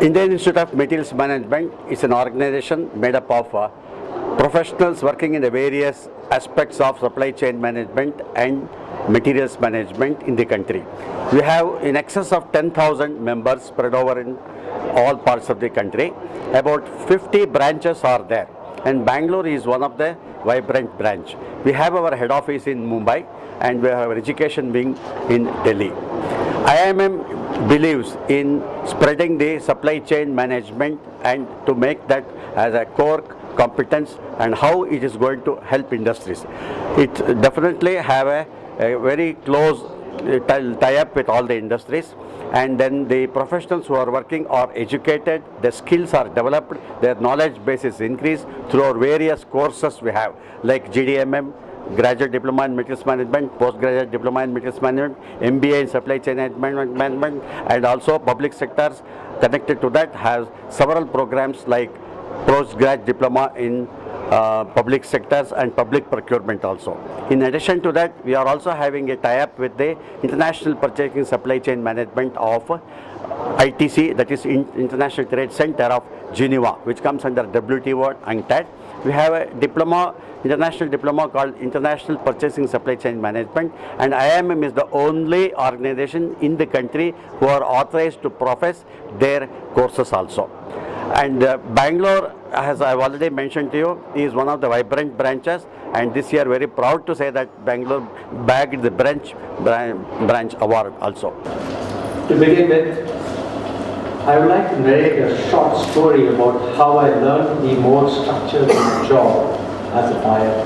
Indian Institute of Materials Management is an organization made up of professionals working in the various aspects of supply chain management and materials management in the country. We have in excess of 10,000 members spread over in all parts of the country. About 50 branches are there, and Bangalore is one of the vibrant branch. We have our head office in Mumbai and we have our education wing in Delhi. IIMM believes in spreading the supply chain management and to make that as a core competence and how it is going to help industries. It definitely have a very close tie-up with all the industries, and then the professionals who are working are educated, their skills are developed, their knowledge base is increased through our various courses we have like GDMM, Graduate Diploma in Materials Management, Postgraduate Diploma in Materials Management, MBA in Supply Chain Management, and also public sectors connected to that has several programs like Postgraduate Diploma in public sectors and public procurement also. In addition to that, we are also having a tie-up with the International Purchasing Supply Chain Management of ITC, that is International Trade Center of Geneva, which comes under WTO and TAD. We have a diploma, international diploma called International Purchasing Supply Chain Management, and IIMM is the only organization in the country who are authorized to profess their courses also. And Bangalore, as I have already mentioned to you, is one of the vibrant branches, and this year very proud to say that Bangalore bagged the branch award also. To begin with, I would like to narrate a short story about how I learned to be more structured in my job as a buyer.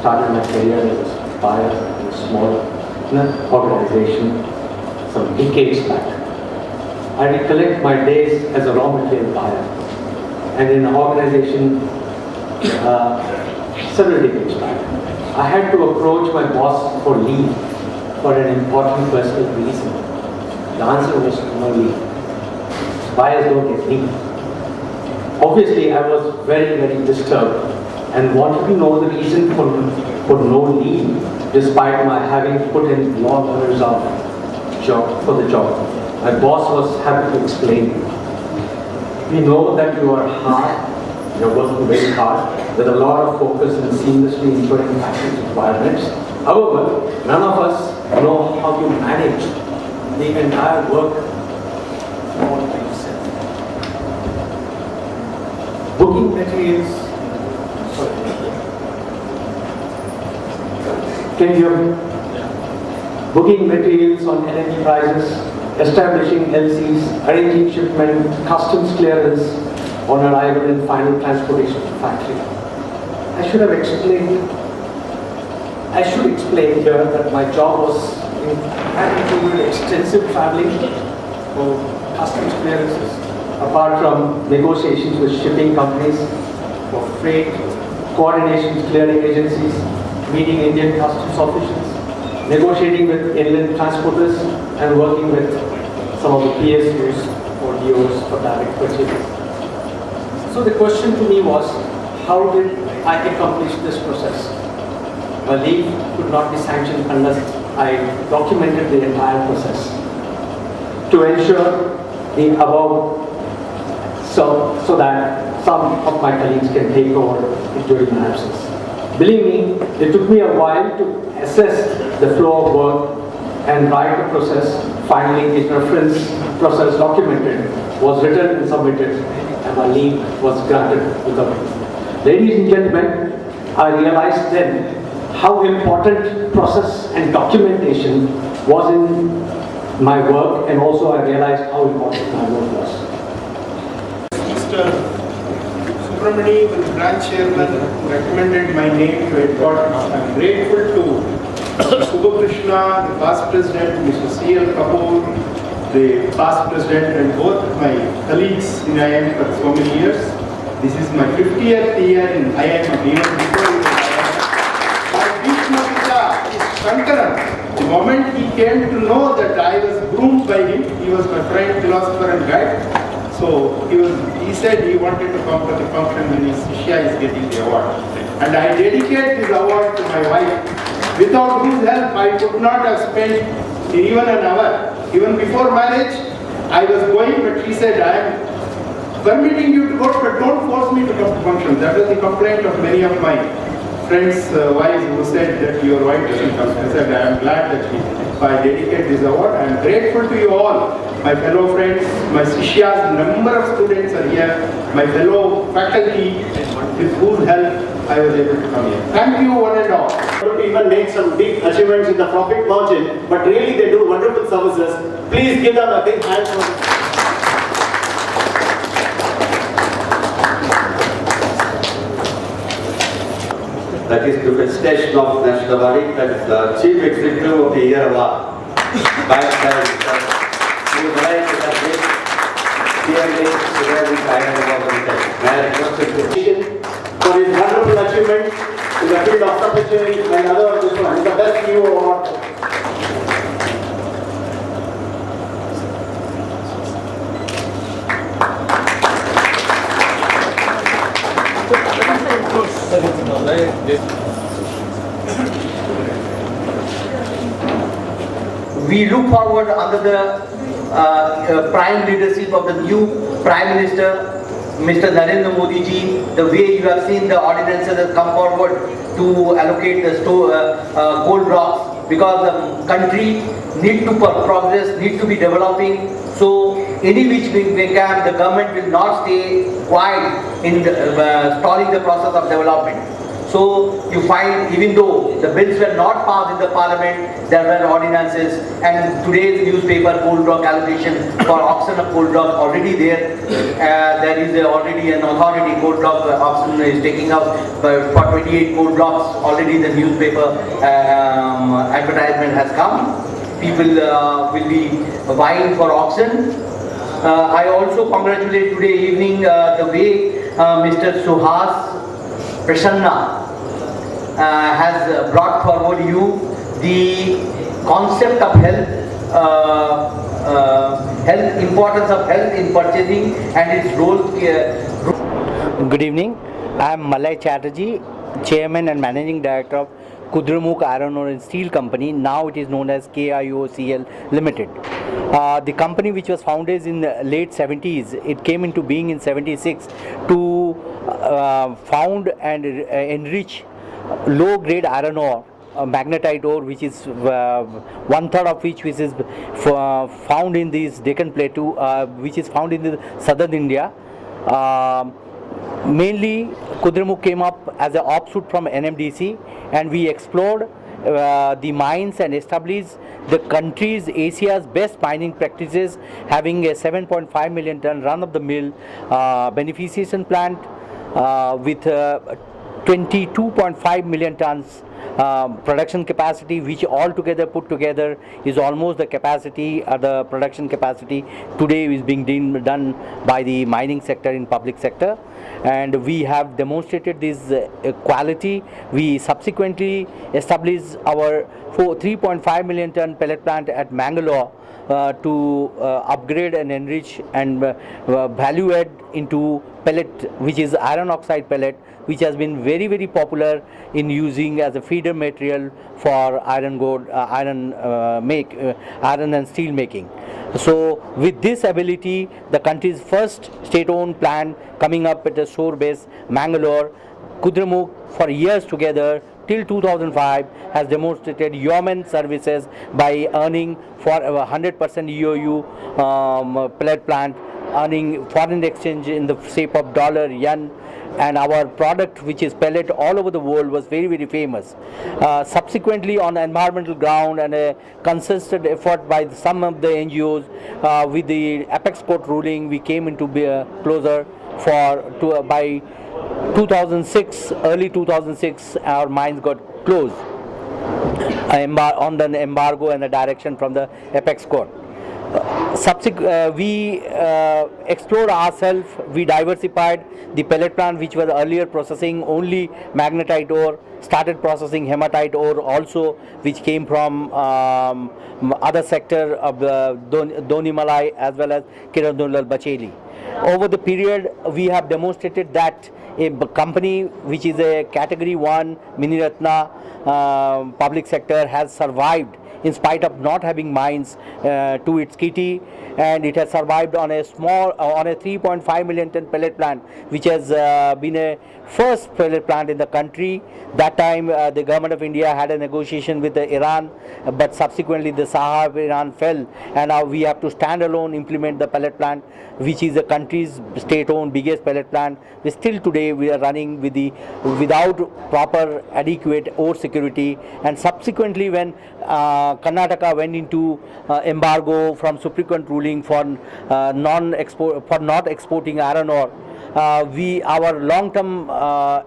Started my career as a buyer in a small organization some decades back. I recollect my days as a raw material buyer and in an organization several decades back. I had to approach my boss for leave for an important personal reason. The answer was no leave. Buyers don't get leave. Obviously, I was very, very disturbed and wanted to know the reason for no leave, despite my having put in long hours for the job. My boss was happy to explain. We know that you are hard, you're working very hard, with a lot of focus and seamlessly ensuring factory requirements. However, none of us know how to manage the entire work all by yourself. Booking materials. Can you hear me? Booking materials on LNG prices, establishing LCs, arranging shipment, customs clearance on arrival and final transportation to factory. I should explain here that my job had included extensive traveling for customs clearances, apart from negotiations with shipping companies for freight, coordinations, clearing agencies, meeting Indian customs officials, negotiating with inland transporters, and working with some of the PSUs or DOs for direct purchases. So the question to me was, how did I accomplish this process? My leave could not be sanctioned unless I documented the entire process to ensure the above, so that some of my colleagues can take over during my absence. Believe me, it took me a while to assess the flow of work and write the process. Finally, the reference process documented was written and submitted, and my leave was granted without it. Ladies and gentlemen, I realized then how important process and documentation was in my work, and also I realized how important my work was. Mr. Subramani, the branch chairman, recommended my name to headquarters. I am grateful to Subha Krishna, the past president, Mr. C.L. Kapoor, the past president, and both my colleagues in IIM for so many years. This is my 50th year in IIM. Even before my Bhishma Pita is Shankaran. The moment he came to know that I was groomed by him, he was my friend, philosopher, and guide. So he said he wanted to come for the function when his Shishya is getting the award. And I dedicate this award to my wife. Without whose help, I could not have spent even an hour. Even before marriage, I was going, but she said, I am permitting you to go, but don't force me to come to function. That was the complaint of many of my friends' wives who said that your wife doesn't come. I said, I am glad that I dedicate this award. I am grateful to you all, my fellow friends, my Sishyas, number of students are here, my fellow faculty, with whose help I was able to come here. Thank you one and all. Don't even make some big achievements in the profit margin, but really they do wonderful services. Please give them a big hand for That is the presentation of National Award, that is the Chief Executive of the Year Award. By we would like to thank CMA Sugar's Iron Organization. May I request you for his wonderful achievement in the field of supply chain and other this one. The best new award. We look forward under the prime leadership of the new Prime Minister, Mr. Narendra Modi ji, the way you have seen the ordinances have come forward to allocate the coal blocks, because the country need to progress, need to be developing. So any which way can, the government will not stay quiet in stalling the process of development. So you find, even though the bills were not passed in the parliament, there were ordinances, and today's newspaper coal block allocation for auction of coal block already there. There is already an authority, coal block auction is taking up for 28 coal blocks. Already the newspaper advertisement has come. People will be vying for auction. I also congratulate today evening the way Mr. Suhas Prasanna has brought forward you the concept of importance of health in purchasing and its role. Good evening. I am Malay Chatterjee, Chairman and Managing Director of Kudremukh Iron Ore and Steel Company. Now it is known as KIOCL Limited. The company, which was founded in the late 70s, it came into being in 76 to found and enrich low-grade iron ore, magnetite ore, which is 1/3 of which is found in this Deccan Plateau, which is found in the southern India. Mainly, Kudremukh came up as an offshoot from NMDC, and we explored the mines and established the country's Asia's best mining practices, having a 7.5 million ton run-of-the-mill beneficiation plant with 22.5 million tons production capacity, which altogether put together is almost the capacity, the production capacity today is being done by the mining sector in public sector. And we have demonstrated this quality. We subsequently established our 3.5 million ton pellet plant at Mangalore to upgrade and enrich and value add into pellet, which is iron oxide pellet, which has been very, very popular in using as a feeder material for iron and steel making. So with this ability, the country's first state-owned plant coming up at a shore base, Mangalore, Kudremukh for years together till 2005 has demonstrated yeoman services by earning for 100% EOU pellet plant, earning foreign exchange in the shape of dollar, yen, and our product, which is pellet, all over the world was very, very famous. Subsequently, on environmental ground and a consistent effort by some of the NGOs, with the apex court ruling, we came into closer by 2006, early 2006, our mines got closed on the embargo and the direction from the apex court. We explored ourselves, we diversified the pellet plant, which was earlier processing only magnetite ore, started processing hematite ore also, which came from other sector of Donimalai as well as Kirandulal Bacheli. Over the period, we have demonstrated that a company which is a category 1 Miniratna public sector has survived in spite of not having mines to its kitty, and it has survived on a small, on a 3.5 million ton pellet plant, which has been a first pellet plant in the country. That time the government of India had a negotiation with Iran, but subsequently the Shah of Iran fell, and now we have to stand alone implement the pellet plant, which is the country's state-owned biggest pellet plant. Still today we are running with without proper adequate ore security, and subsequently when Karnataka went into embargo from subsequent ruling for not exporting iron ore, our long-term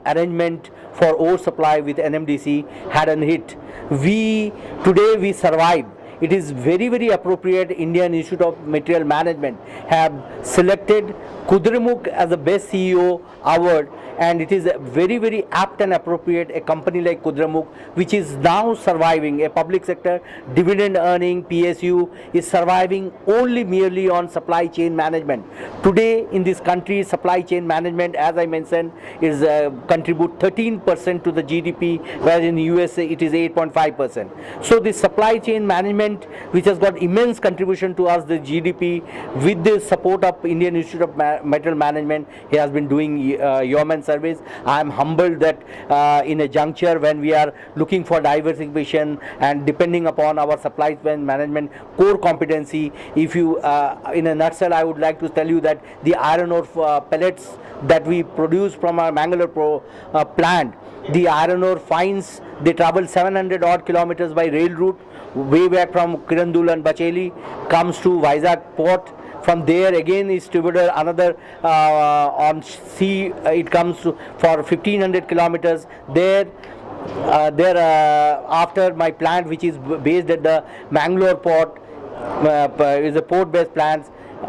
arrangement for ore supply with NMDC had an hit. Today we survived. It is very, very appropriate. Indian Institute of Material Management have selected Kudremukh as the best CEO award, and it is very, very apt and appropriate. A company like Kudremukh, which is now surviving, a public sector dividend earning PSU, is surviving only merely on supply chain management. Today in this country, supply chain management, as I mentioned, is contribute 13% to the GDP, whereas in the USA it is 8.5%. So the supply chain management, which has got immense contribution to us, the GDP, with the support of Indian Institute of Material Management, he has been doing yeoman service. I am humbled that in a juncture when we are looking for diversification and depending upon our supply chain management core competency, if you in a nutshell, I would like to tell you that the iron ore pellets that we produce from our Mangalore plant, the iron ore fines, they travel 700 odd kilometers by rail route, way back from Kirandul and Bacheli, comes to Vizag port. From there again is distributed another on sea. It comes for 1500 kilometers. After my plant, which is based at the Mangalore port, is a port-based plant,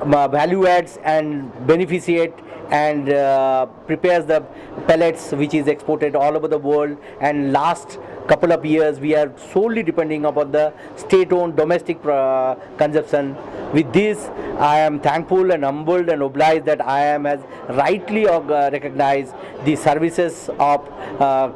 value adds and beneficiate and prepares the pellets, which is exported all over the world. And last couple of years we are solely depending upon the state-owned domestic consumption. With this, I am thankful and humbled and obliged that I am as rightly recognized the services of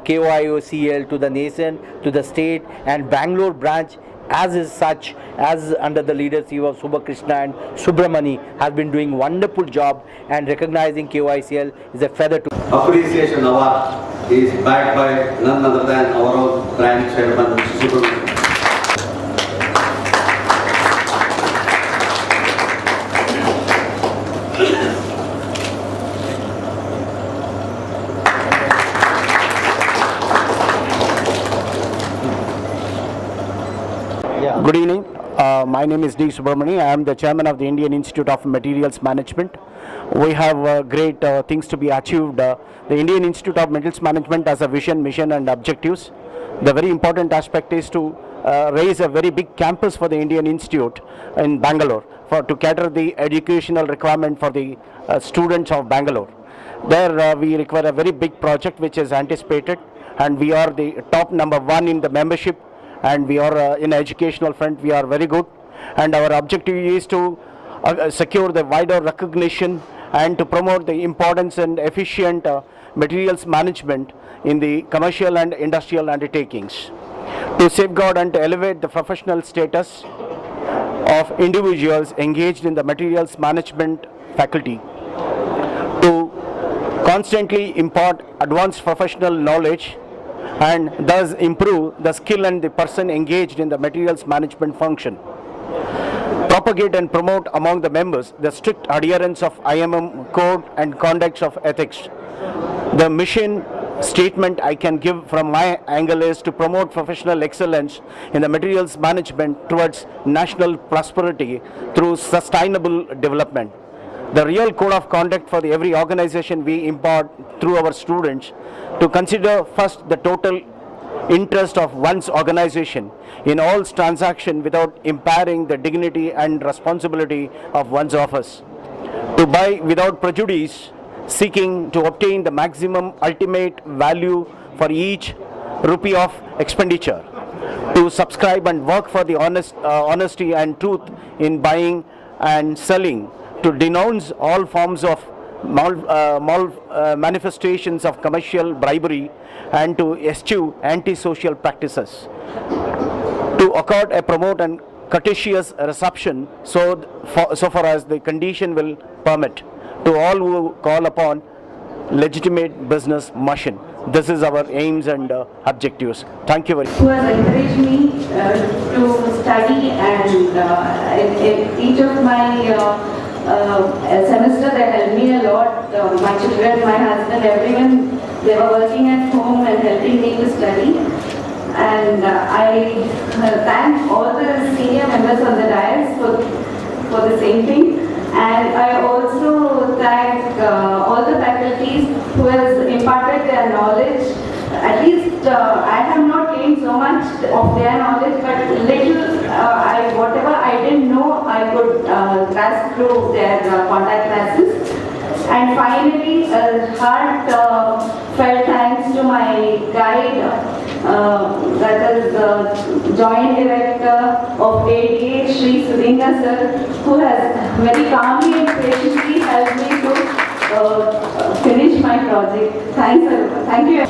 KOIOCL to the nation, to the state, and Bangalore branch as is such, as under the leadership of Subhakrishna and Subramani, has been doing wonderful job, and recognizing KOICL is a feather to Appreciation award is backed by none other than our own branch chairman, Mr. Subramanian. Good evening. My name is D. Subramani. I am the chairman of the Indian Institute of Materials Management. We have great things to be achieved. The Indian Institute of Materials Management has a vision, mission and objectives. The very important aspect is to raise a very big campus for the Indian Institute in Bangalore to cater the educational requirement for the students of Bangalore. There we require a very big project which is anticipated, and we are the top #1 in the membership, and we are in educational front we are very good, and our objective is to secure the wider recognition and to promote the importance and efficient materials management in the commercial and industrial undertakings, to safeguard and to elevate the professional status of individuals engaged in the materials management faculty, to constantly impart advanced professional knowledge and thus improve the skill and the person engaged in the materials management function. Propagate and promote among the members the strict adherence of IMM code and conduct of ethics. The mission statement I can give from my angle is to promote professional excellence in the materials management towards national prosperity through sustainable development. The real code of conduct for every organization we impart through our students, to consider first the total interest of one's organization in all transactions without impairing the dignity and responsibility of one's office, to buy without prejudice, seeking to obtain the maximum ultimate value for each rupee of expenditure, to subscribe and work for the honesty and truth in buying and selling, to denounce all forms of manifestations of commercial bribery, and to eschew antisocial practices, to accord a promote and courteous reception so far as the condition will permit to all who call upon legitimate business mission. This is our aims and objectives. Thank you very much. Who has encouraged me to study, and in each of my semester they helped me a lot. My children, my husband, everyone, they were working at home and helping me to study. And I thank all the senior members on the dais for the same thing. And I also thank all the faculties who has imparted their knowledge. At least I have not gained so much of their knowledge, but little, whatever I didn't know, I could grasp through their contact classes. And finally, heartfelt thanks to my guide, that is Joint Director of ADA, Shri Sudhinda sir, who has very calmly and patiently helped me to finish my project. Thank you.